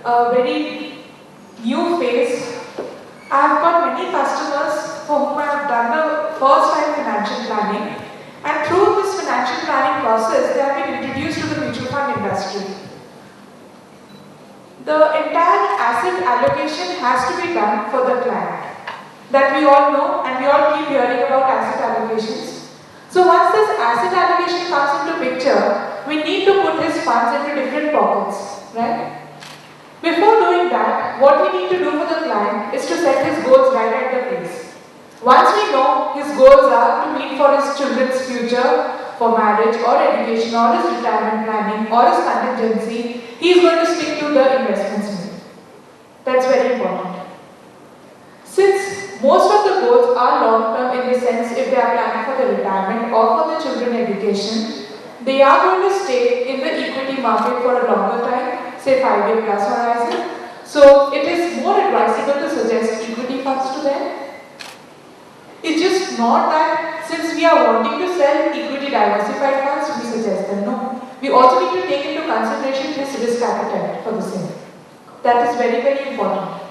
a very new phase. I have got many customers for whom I have done the first time financial planning, and through this financial planning process, they have been introduced to the mutual fund industry. The entire asset allocation has to be done for the client. That we all know, and we all keep hearing about asset allocations. So once this asset allocation comes into picture, we need to put his funds into different pockets, right? Before doing that, what we need to do for the client is to set his goals right at the place. Once we know his goals are to meet for his children's future, for marriage or education or his retirement planning or his contingency, he is going to stick to the investments made. That's very important. Since most of the goals are long-term in the sense if they are planning for the retirement or for the children education, they are going to stay in the equity market for a longer time, say 5-year plus horizon. So it is more advisable to suggest equity funds to them. It's just not that since we are wanting to sell equity diversified funds, we suggest them. No. We also need to take into consideration his risk appetite for the same. That is very, very important.